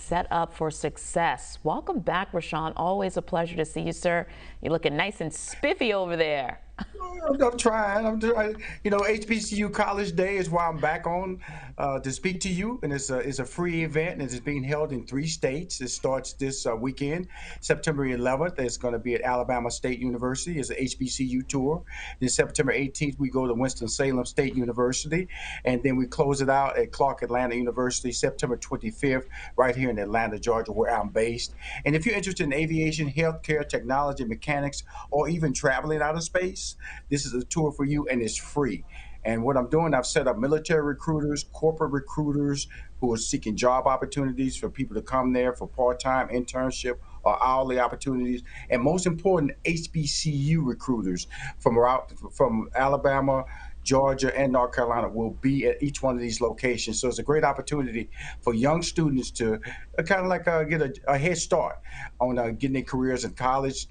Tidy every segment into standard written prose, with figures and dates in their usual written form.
set up for success. Welcome back, Rushion. Always a pleasure to see you, sir. You're looking nice and spiffy over there. I'm trying. I'm trying. HBCU College Day is why I'm back on to speak to you, and it's a free event, and it's being held in 3 states. It starts this weekend, September 11th. It's going to be at Alabama State University. It's an HBCU tour. Then September 18th, we go to Winston-Salem State University, and then we close it out at Clark Atlanta University, September 25th, right here in Atlanta, Georgia, where I'm based. And if you're interested in aviation, healthcare, technology, mechanics, or even traveling out of space, this is a tour for you, and it's free. And what I'm doing, I've set up military recruiters, corporate recruiters who are seeking job opportunities for people to come there for part-time internship or hourly opportunities, and most important, HBCU recruiters from Alabama, Georgia, and North Carolina will be at each one of these locations. So it's a great opportunity for young students to kind of like get a head start on getting their careers in college.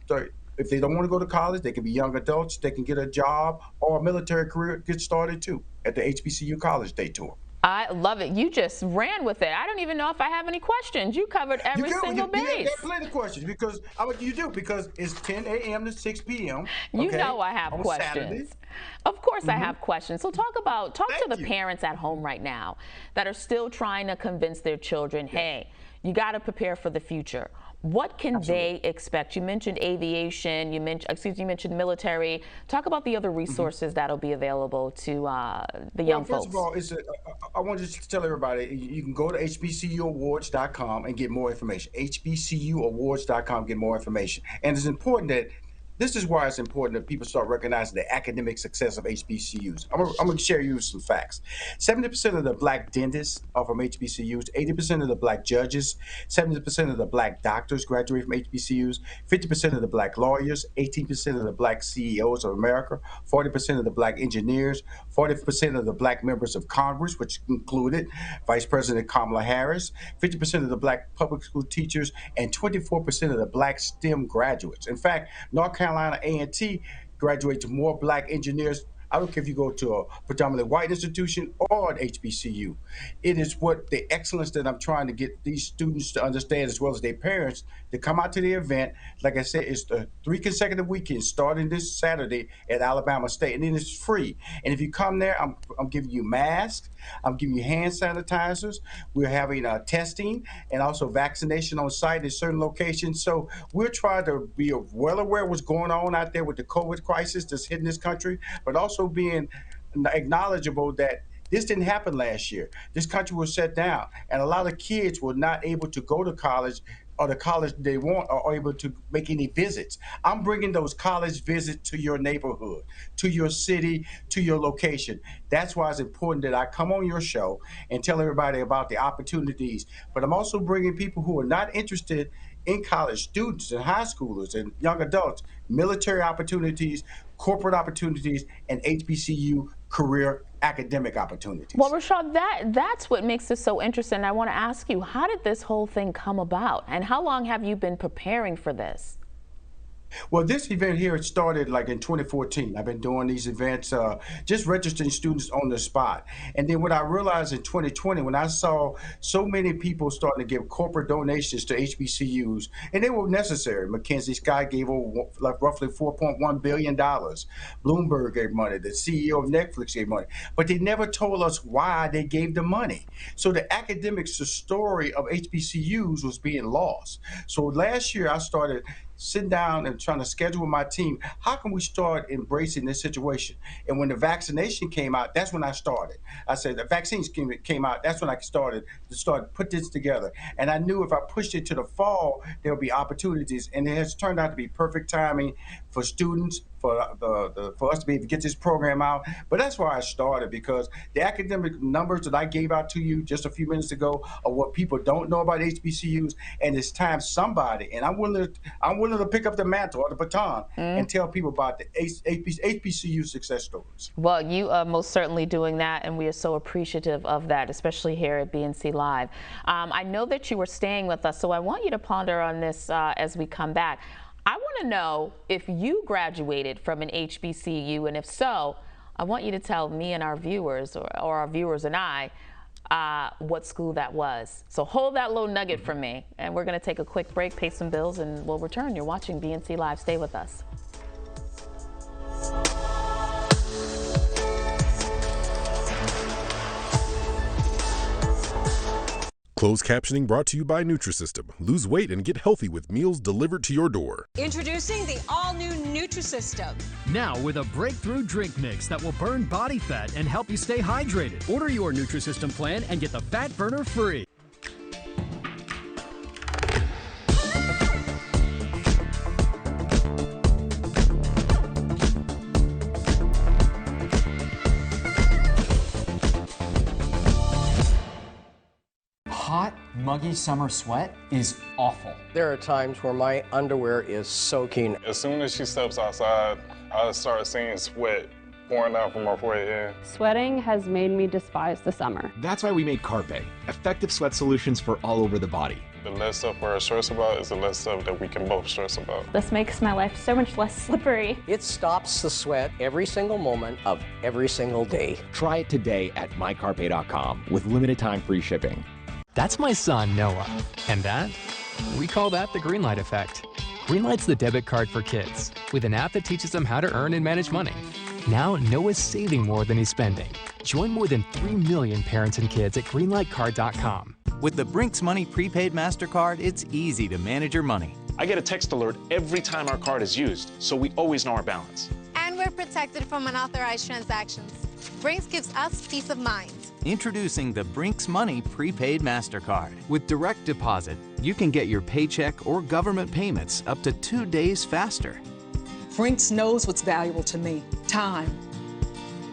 If they don't want to go to college, they can be young adults. They can get a job or a military career get started too at the HBCU College Day Tour. I love it. You just ran with it. I don't even know if I have any questions. You covered You every go. single You base. got plenty of questions because you do because it's 10 a.m. to 6 p.m. You Okay, know I have on questions. Saturday. Of course I have questions. So talk to Thank the you. parents at home right now that are still trying to convince their children, hey, you got to prepare for the future. What can they expect? You mentioned aviation, you mentioned military. Talk about the other resources that'll be available to the young First of folks. all, I want to just tell everybody you can go to hbcuawards.com and get more information. hbcuawards.com, get more information. And it's important that this is why it's important that people start recognizing the academic success of HBCUs. I'm going to share you some facts. 70% of the black dentists are from HBCUs, 80% of the black judges, 70% of the black doctors graduate from HBCUs, 50% of the black lawyers, 18% of the black CEOs of America, 40% of the black engineers, 40% of the black members of Congress, which included Vice President Kamala Harris, 50% of the black public school teachers, and 24% of the black STEM graduates. In fact, North Carolina A&T graduates more black engineers. I don't care if you go to a predominantly white institution or an HBCU. It is what the excellence that I'm trying to get these students to understand, as well as their parents, to come out to the event. Like I said, it's the 3 consecutive weekends starting this Saturday at Alabama State, and then it's free. And if you come there, I'm giving you masks, I'm giving you hand sanitizers. We're having testing and also vaccination on site at certain locations. So we're trying to be well aware of what's going on out there with the COVID crisis that's hitting this country, but also being acknowledgeable that this didn't happen last year. This country was shut down, and a lot of kids were not able to go to college or the college they want or able to make any visits. I'm bringing those college visits to your neighborhood, to your city, to your location. That's why it's important that I come on your show and tell everybody about the opportunities. But I'm also bringing people who are not interested in college, students and high schoolers and young adults, military opportunities, corporate opportunities, and HBCU career academic Well, opportunities. Rashad, that's what makes this so interesting. I want to ask you, how did this whole thing come about, and how long have you been preparing for this? Well, this event here, it started like in 2014. I've been doing these events, just registering students on the spot. And then what I realized in 2020, when I saw so many people starting to give corporate donations to HBCUs, and they were necessary. Mackenzie Scott gave over like roughly $4.1 billion. Bloomberg gave money. The CEO of Netflix gave money. But they never told us why they gave the money. So the academics, the story of HBCUs was being lost. So last year I started sitting down and trying to schedule with my team, how can we start embracing this situation? And when the vaccination came out, that's when I started. I said the vaccines came out, that's when I started to put this together. And I knew if I pushed it to the fall, there'll be opportunities. And it has turned out to be perfect timing for students, for us to be able to get this program out. But that's why I started, because the academic numbers that I gave out to you just a few minutes ago are what people don't know about HBCUs, and it's time somebody, and I'm willing to pick up the mantle or the baton and tell people about the HBCU success stories. Well, you are most certainly doing that, and we are so appreciative of that, especially here at BNC Live. I know that you were staying with us, so I want you to ponder on this as we come back. I want to know if you graduated from an HBCU, and if so, I want you to tell me and our viewers, or our viewers and I, what school that was. So hold that little nugget for me. And we're going to take a quick break, pay some bills, and we'll return. You're watching BNC Live. Stay with us. Closed captioning brought to you by Nutrisystem. Lose weight and get healthy with meals delivered to your door. Introducing the all-new Nutrisystem. Now with a breakthrough drink mix that will burn body fat and help you stay hydrated. Order your Nutrisystem plan and get the fat burner free. Hot, muggy summer sweat is awful. There are times where my underwear is soaking. As soon as she steps outside, I start seeing sweat pouring down from her forehead. Sweating has made me despise the summer. That's why we made Carpe, effective sweat solutions for all over the body. The less stuff we're stressed about is the less stuff that we can both stress about. This makes my life so much less slippery. It stops the sweat every single moment of every single day. Try it today at mycarpe.com with limited time free shipping. That's my son, Noah. And that? We call that the Greenlight effect. Greenlight's the debit card for kids, with an app that teaches them how to earn and manage money. Now, Noah's saving more than he's spending. Join more than 3 million parents and kids at greenlightcard.com. With the Brinks Money Prepaid Mastercard, it's easy to manage your money. I get a text alert every time our card is used, so we always know our balance. And we're protected from unauthorized transactions. Brinks gives us peace of mind. Introducing the Brinks Money Prepaid Mastercard. With direct deposit, you can get your paycheck or government payments up to 2 days faster. Brinks knows what's valuable to me, time.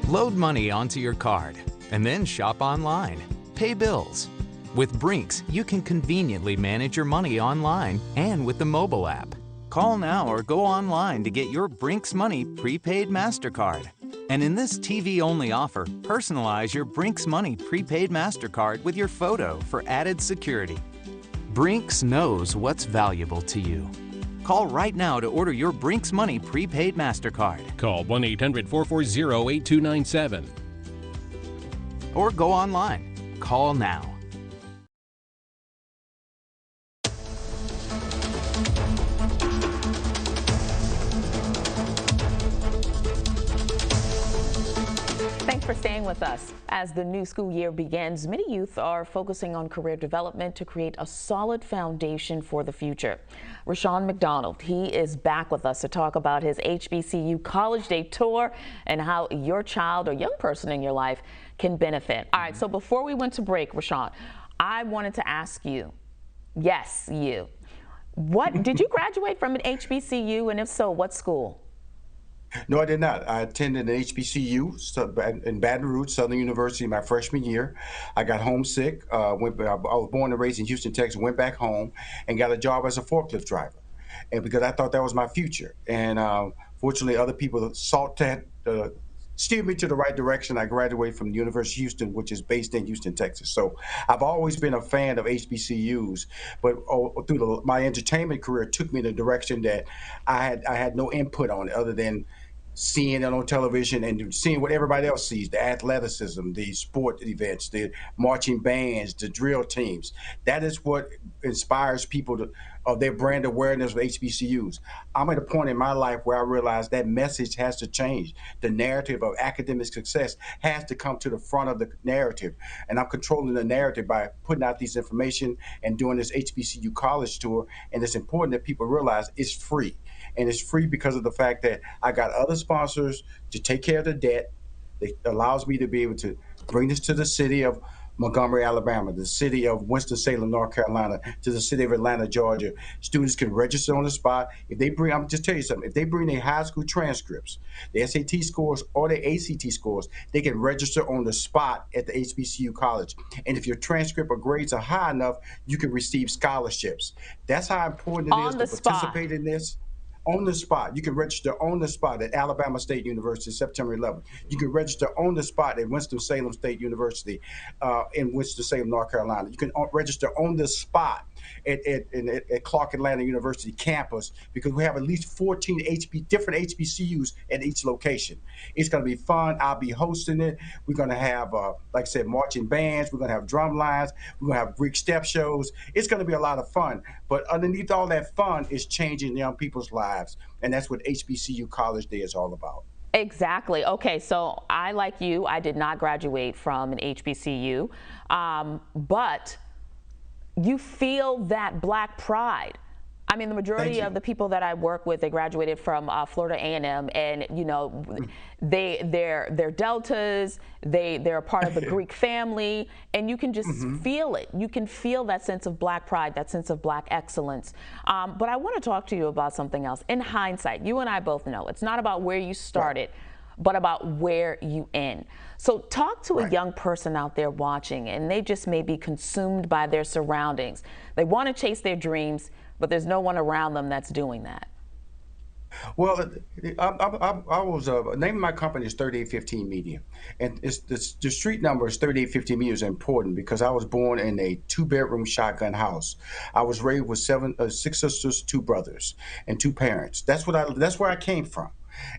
Load money onto your card and then shop online. Pay bills. With Brinks, you can conveniently manage your money online and with the mobile app. Call now or go online to get your Brinks Money Prepaid Mastercard. And in this TV-only offer, personalize your Brinks Money Prepaid Mastercard with your photo for added security. Brinks knows what's valuable to you. Call right now to order your Brinks Money Prepaid Mastercard. Call 1-800-440-8297. Or go online. Call now. Thanks for staying with us. As the new school year begins, many youth are focusing on career development to create a solid foundation for the future. Rushion McDonald, he is back with us to talk about his HBCU College Day Tour and how your child or young person in your life can benefit. All right, so before we went to break, Rushion, I wanted to ask you, yes, you, what did you graduate from an HBCU, and if so, what school? No, I did not. I attended an HBCU in Baton Rouge, Southern University, my freshman year. I got homesick. I was born and raised in Houston, Texas, went back home and got a job as a forklift driver. And because I thought that was my future. And fortunately, other people sought to steer me to the right direction. I graduated from the University of Houston, which is based in Houston, Texas. So I've always been a fan of HBCUs, but through my entertainment career took me in a direction that I had no input on it other than seeing it on television and seeing what everybody else sees, the athleticism, the sport events, the marching bands, the drill teams. That is what inspires people of their brand awareness of HBCUs. I'm at a point in my life where I realize that message has to change. The narrative of academic success has to come to the front of the narrative. And I'm controlling the narrative by putting out this information and doing this HBCU college tour. And it's important that people realize it's free. And it's free because of the fact that I got other sponsors to take care of the debt. It allows me to be able to bring this to the city of Montgomery, Alabama, the city of Winston-Salem, North Carolina, to the city of Atlanta, Georgia. Students can register on the spot. If they bring, I'm just tell you something, if they bring their high school transcripts, their SAT scores or their ACT scores, they can register on the spot at the HBCU college. And if your transcript or grades are high enough, you can receive scholarships. That's how important it is to participate in this. On the spot. You can register on the spot at Alabama State University, September 11th. You can register on the spot at Winston-Salem State University in Winston-Salem, North Carolina. You can register on the spot at Clark Atlanta University campus, because we have at least 14 different HBCUs at each location. It's going to be fun. I'll be hosting it. We're going to have, like I said, marching bands. We're going to have drum lines. We're going to have Greek step shows. It's going to be a lot of fun. But underneath all that fun is changing young people's lives. And that's what HBCU College Day is all about. Exactly. Okay, so I, like you, I did not graduate from an HBCU, but you feel that Black pride. I mean, the majority of the people that I work with, they graduated from Florida A&M, and you know, they're Deltas, they're a part of the Greek family, and you can just feel it. You can feel that sense of Black pride, that sense of Black excellence. But I want to talk to you about something else. In hindsight, you and I both know it's not about where you started, but about where you end. So talk to a young person out there watching, and they just may be consumed by their surroundings. They want to chase their dreams, but there's no one around them that's doing that. Well, I was name of my company is 3815 Media, and it's the street number is 3815 Media is important because I was born in a 2-bedroom shotgun house. I was raised with 6 sisters, 2 brothers, and 2 parents. That's where I came from,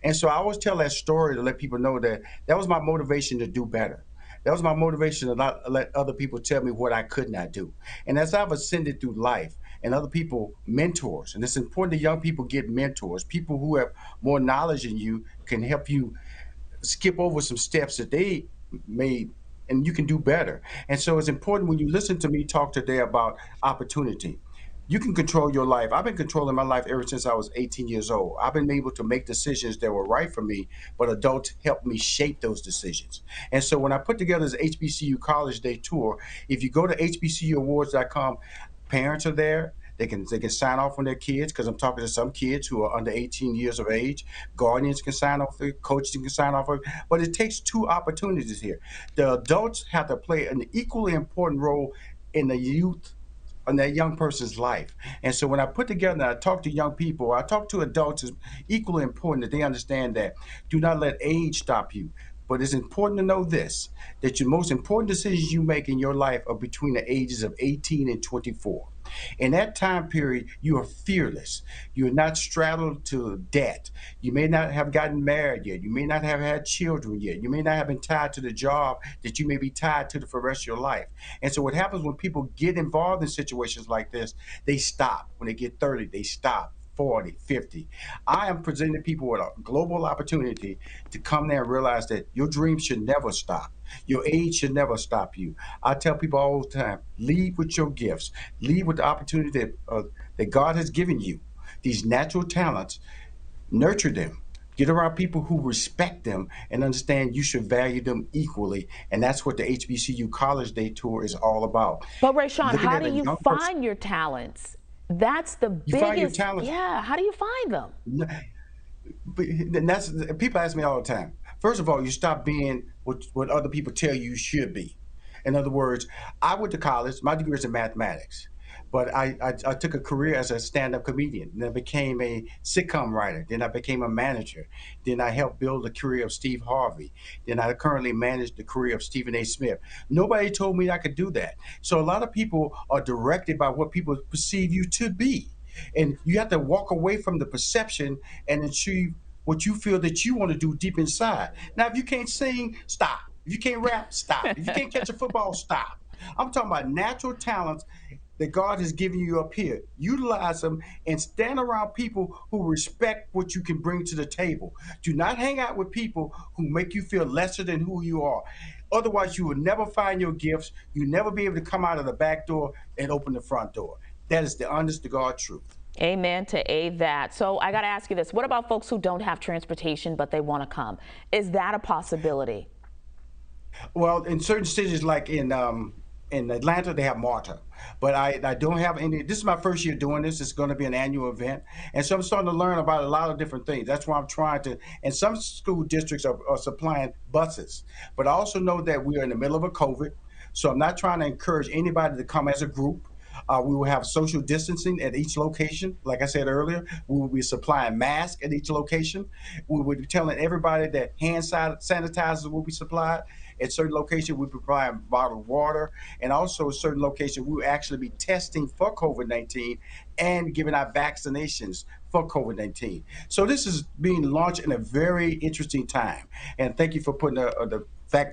and so I always tell that story to let people know that was my motivation to do better. That was my motivation to not let other people tell me what I could not do. And as I've ascended through life, and other people, mentors, and it's important that young people get mentors. People who have more knowledge than you can help you skip over some steps that they made, and you can do better. And so it's important when you listen to me talk today about opportunity. You can control your life. I've been controlling my life ever since I was 18 years old. I've been able to make decisions that were right for me, but adults helped me shape those decisions. And so when I put together this HBCU College Day Tour, if you go to hbcuawards.com, parents are there. They can sign off on their kids, because I'm talking to some kids who are under 18 years of age. Guardians can sign off, coaches can sign off. But it takes 2 opportunities here. The adults have to play an equally important role in the youth, in that young person's life. And so when I put together, and I talk to young people, I talk to adults, it's equally important that they understand that do not let age stop you. But it's important to know this, that your most important decisions you make in your life are between the ages of 18 and 24. In that time period, you are fearless. You are not straddled to debt. You may not have gotten married yet. You may not have had children yet. You may not have been tied to the job that you may be tied to for the rest of your life. And so what happens when people get involved in situations like this, they stop. When they get 30, they stop. 40, 50. I am presenting people with a global opportunity to come there and realize that your dreams should never stop. Your age should never stop you. I tell people all the time, lead with your gifts. Lead with the opportunity that God has given you. These natural talents, nurture them. Get around people who respect them and understand you should value them equally. And that's what the HBCU College Day Tour is all about. But Rushion, how do you find your talents? That's the biggest. You find your talents. Yeah, how do you find them? And that's, people ask me all the time. First of all, you stop being what other people tell you should be. In other words, I went to college. My degree is in mathematics. But I took a career as a stand-up comedian. Then I became a sitcom writer. Then I became a manager. Then I helped build the career of Steve Harvey. Then I currently manage the career of Stephen A. Smith. Nobody told me I could do that. So a lot of people are directed by what people perceive you to be. And you have to walk away from the perception and achieve what you feel that you want to do deep inside. Now, if you can't sing, stop. If you can't rap, stop. If you can't catch a football, stop. I'm talking about natural talents that God has given you up here. Utilize them and stand around people who respect what you can bring to the table. Do not hang out with people who make you feel lesser than who you are. Otherwise, you will never find your gifts. You'll never be able to come out of the back door and open the front door. That is the honest to God truth. Amen to that. So I got to ask you this. What about folks who don't have transportation, but they want to come? Is that a possibility? Well, in certain cities like in Atlanta, they have MARTA, but I don't have any. This is my first year doing this. It's going to be an annual event. And so I'm starting to learn about a lot of different things. That's why I'm trying to, and some school districts are supplying buses, but I also know that we are in the middle of a COVID. So I'm not trying to encourage anybody to come as a group. We will have social distancing at each location. Like I said earlier, we will be supplying masks at each location. We will be telling everybody that hand sanitizers will be supplied. At certain locations, we provide bottled water, and also certain locations, we will actually be testing for COVID-19 and giving out vaccinations for COVID-19. So this is being launched in a very interesting time. And thank you for putting the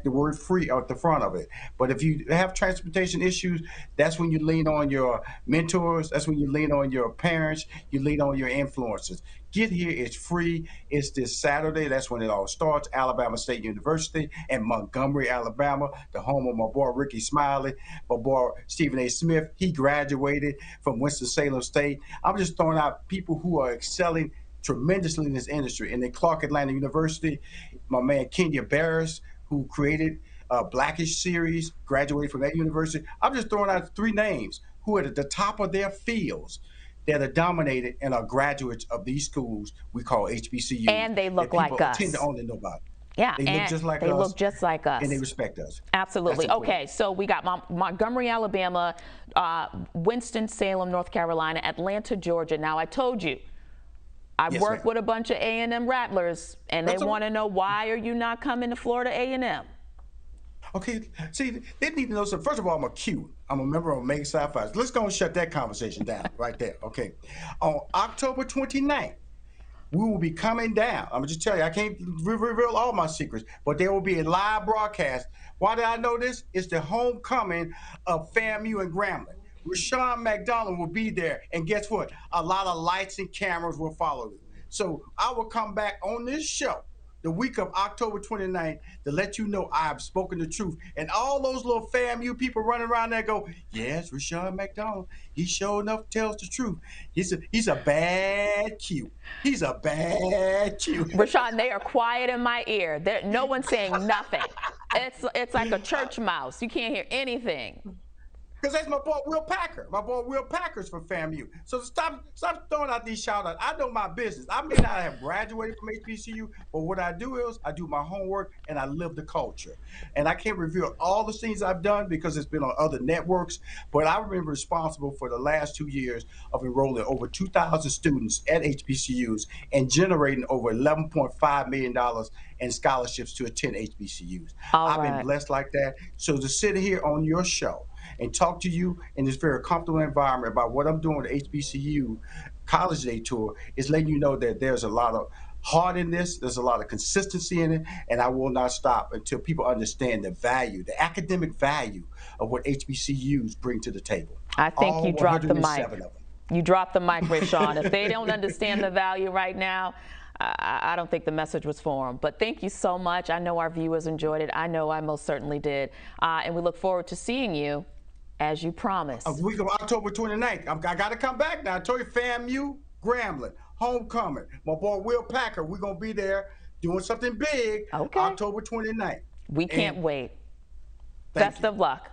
word free out the front of it. But if you have transportation issues, that's when you lean on your mentors. That's when you lean on your parents. You lean on your influencers. Get here. It's free. It's this Saturday. That's when it all starts. Alabama State University in Montgomery, Alabama, the home of my boy Ricky Smiley, my boy Stephen A. Smith. He graduated from Winston-Salem State. I'm just throwing out people who are excelling tremendously in this industry. And then Clark Atlanta University, my man Kenya Barris, who created Blackish series, graduated from that university. I'm just throwing out 3 names who are at the top of their fields that are dominated and are graduates of these schools we call HBCU. And they look like us. Tend to only know about. Yeah, they look just like us. They look just like us. And they respect us. Absolutely. Okay, so we got Montgomery, Alabama, Winston-Salem, North Carolina, Atlanta, Georgia. Now, I told you, I work with a bunch of A&M Rattlers, and they want to know, why are you not coming to Florida A&M? Okay, see, they need to know something. First of all, I'm a Q. I'm a member of Mega Sci-Fi. Let's go and shut that conversation down right there, okay? On October 29th, we will be coming down. I'm going to just tell you, I can't reveal all my secrets, but there will be a live broadcast. Why did I know this? It's the homecoming of FAMU and Grambling. Rushion McDonald will be there, and guess what? A lot of lights and cameras will follow you. So I will come back on this show the week of October 29th to let you know I have spoken the truth. And all those little FAMU people running around there go, yes, Rushion McDonald, he sure enough tells the truth. He's a bad Q. He's a bad Q. Rushion, they are quiet in my ear. No one's saying nothing. It's like a church mouse. You can't hear anything. Because that's my boy Will Packer. My boy Will Packer's from FAMU. So stop throwing out these shout outs. I know my business. I may not have graduated from HBCU, but what I do is I do my homework and I live the culture. And I can't reveal all the things I've done because it's been on other networks, but I've been responsible for the last 2 years of enrolling over 2,000 students at HBCUs and generating over $11.5 million in scholarships to attend HBCUs. I've been blessed like that. So to sit here on your show and talk to you in this very comfortable environment about what I'm doing with the HBCU College Day Tour is letting you know that there's a lot of heart in this, there's a lot of consistency in it, and I will not stop until people understand the value, the academic value of what HBCUs bring to the table. I think you dropped the mic. Of them. You dropped the mic, Rushion. If they don't understand the value right now, I don't think the message was for them. But thank you so much. I know our viewers enjoyed it. I know I most certainly did. And we look forward to seeing you as you promised. A week of October 29th. I got to come back now. I told you, FAMU, Grambling, homecoming. My boy Will Packer, we're going to be there doing something big October 29th. We can't wait. Best of luck.